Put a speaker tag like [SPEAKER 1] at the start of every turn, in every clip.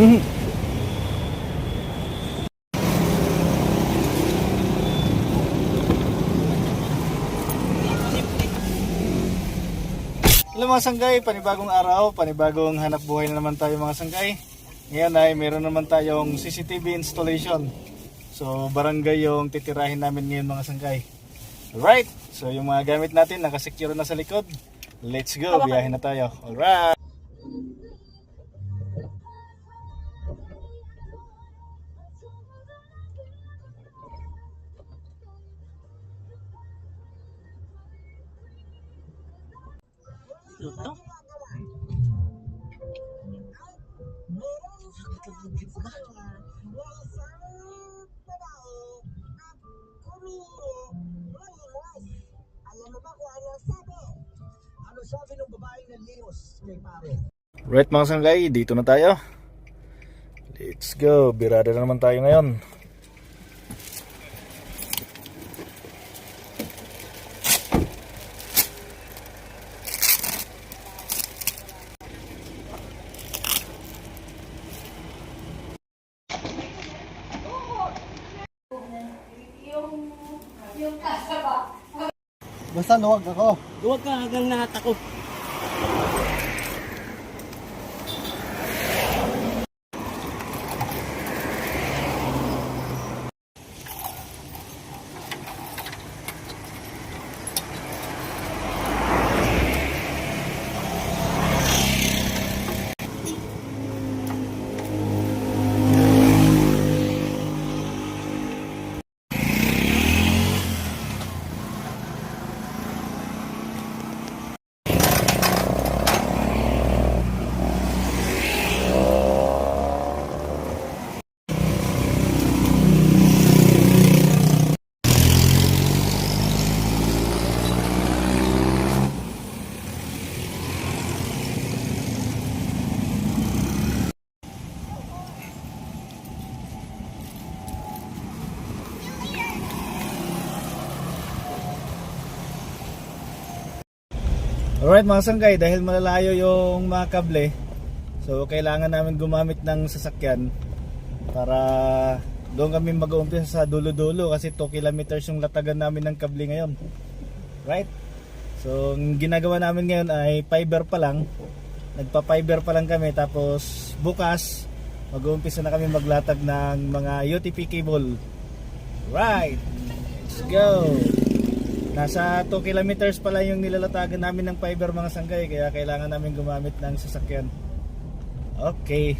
[SPEAKER 1] Hello mga sanggay, panibagong araw, panibagong hanap buhay na naman tayo mga sanggay. Ngayon ay meron naman tayong CCTV installation. So barangay yung titirahin namin ngayon mga sanggay. Alright, so yung mga gamit natin nakasecure na sa likod. Let's go, biyahe na tayo. Alright.
[SPEAKER 2] Luto?
[SPEAKER 3] Ano sabi ng babaeng nanlimos kay pare?
[SPEAKER 1] Right mga sanggay, dito na tayo. Let's go, birada na naman tayo ngayon.
[SPEAKER 3] Basta luwag ako.
[SPEAKER 2] Luwag ka hanggang lahat ako.
[SPEAKER 1] Alright mga sanggay, dahil malalayo yung mga kable, so kailangan namin gumamit ng sasakyan para doon kami mag-uumpisa sa dulo-dulo kasi 2 kilometers yung latagan namin ng kable ngayon. Right? So ang ginagawa namin ngayon ay fiber pa lang. Nagpa-fiber pa lang kami, tapos bukas mag-uumpisa na kami maglatag ng mga UTP cable. Right! Let's go! Nasa 2 kilometers pala yung nilalatagan namin ng fiber mga sanggay, kaya kailangan namin gumamit ng sasakyan. Okay.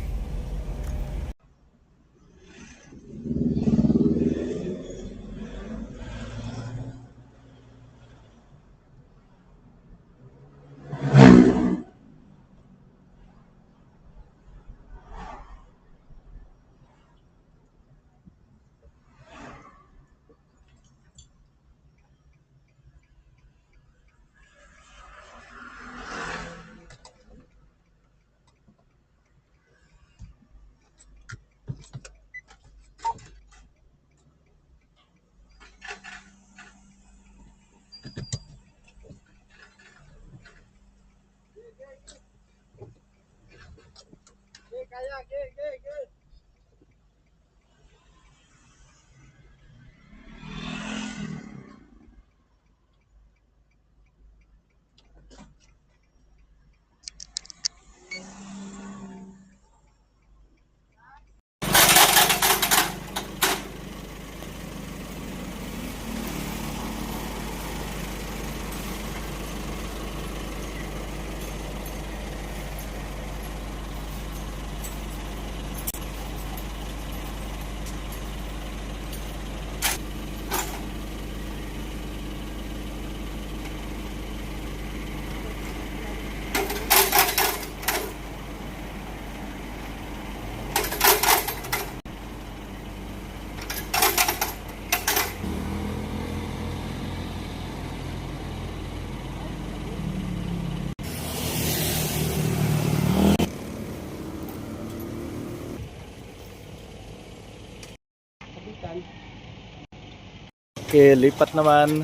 [SPEAKER 1] Okay, lipat naman.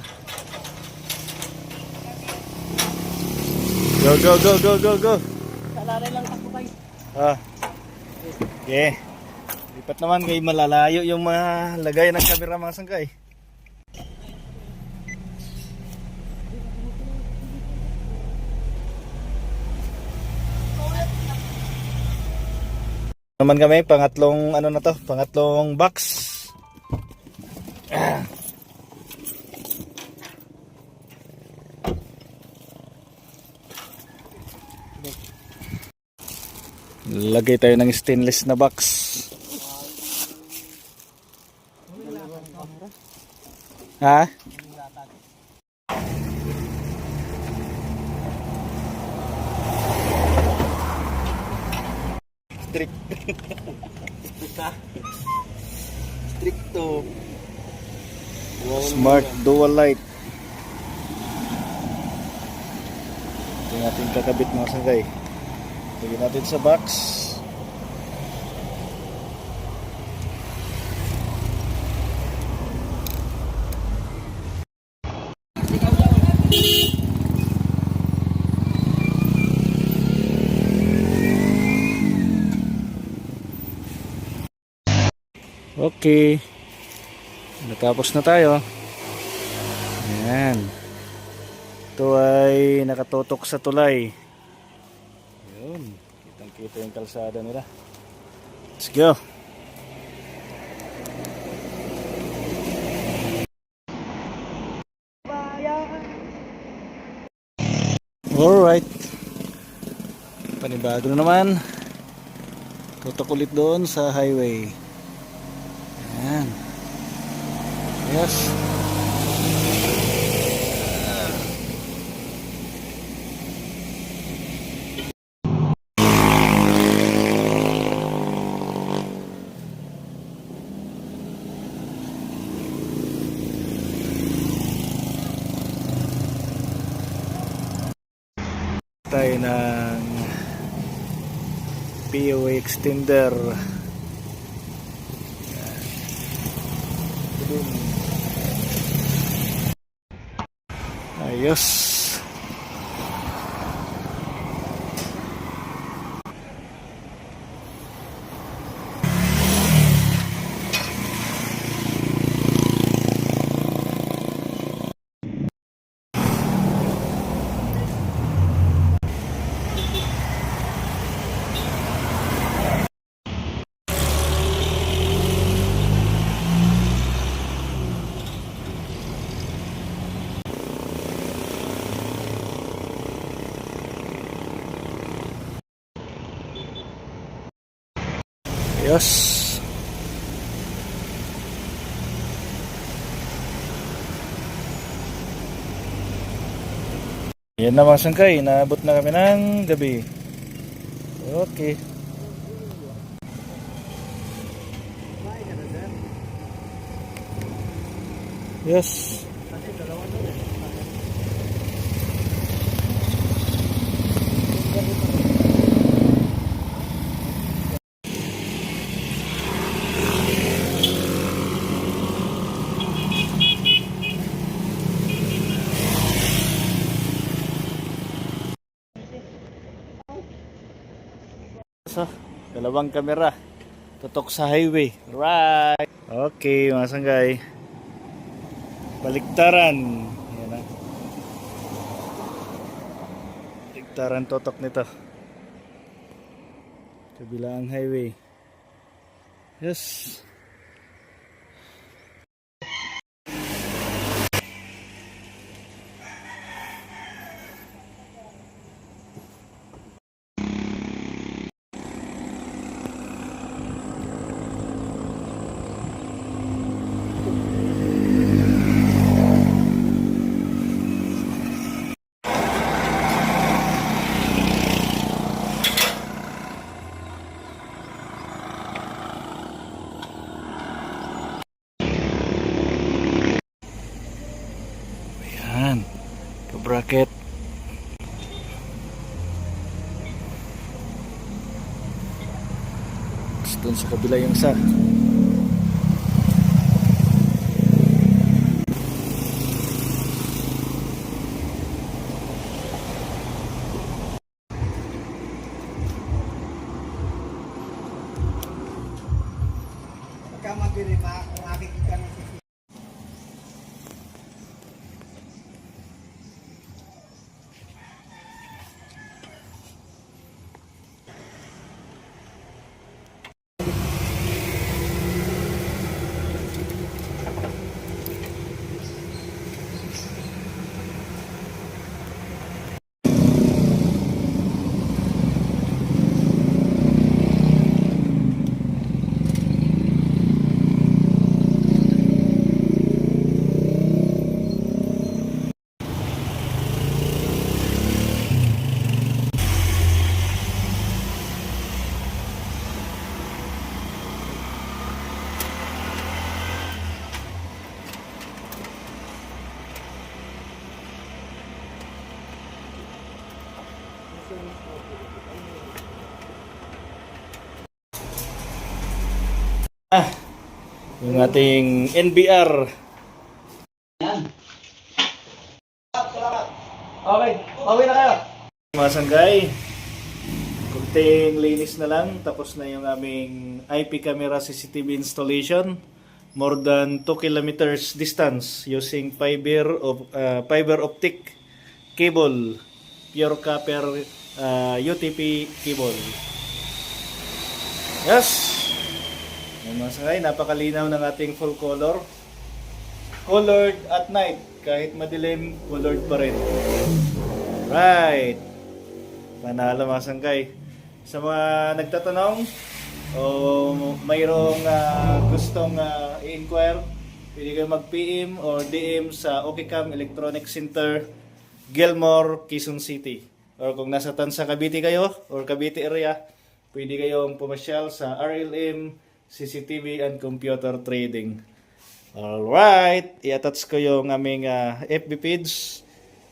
[SPEAKER 1] Go, go, go, go, go, go.
[SPEAKER 2] Salalay lang ako kayo.
[SPEAKER 1] Ah. Okay. Lipat naman kay malalayo yung mga lagay ng camera mga sangkay. Naman kami, pangatlong ano na to, pangatlong box. Lagay tayo ng stainless na box. Ha? Strict.
[SPEAKER 3] Stricto.
[SPEAKER 1] Smart dual light. Ito natin kakabit mga sangkay. Lagyan natin sa box. Okay. Natapos na tayo. Ayan. Ito ay nakatutok sa tulay. Yun. Kitang-kita yung kalsada nila. Let's go. Alright. Panibago na naman. Tutok ulit doon sa highway. Ayan. Yes. Tayo ng POA extender. Ayos. Ayos. Yan na mga sangkay, naabot na kami ng gabi. Okay. Yes. So, dalawang kamera tutok sa highway. Right. Okay mga sanggay, baliktaran. Yan na. Baliktaran tutok nito, kabilang highway. Yes. Ayan, ka-bracket. Tapos dun sa kabila yung isa. Yung ating NBR. Okay, pauwi na kayo. Mga sanggay, kunting linis na lang. Tapos na yung aming IP camera CCTV installation. More than 2 kilometers distance using fiber optic cable. Pure copper UTP cable. Yes! Yung mga sanggay, napakalinaw ng ating full color. Colored at night. Kahit madilim, colored pa rin. Right. Panalo mga sanggay. Sa mga nagtatanong o mayroong gustong i-inquire, pwede kayo mag-PM or DM sa Okicam Electronic Center, Gilmore, Quezon City. Or kung nasa Tansa, Cavite kayo or Cavite area, pwede kayong pumasyal sa RLM CCTV and Computer Trading. Alright, i-attach ko yung aming FB page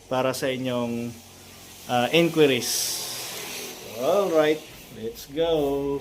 [SPEAKER 1] para sa inyong inquiries. Alright, let's go!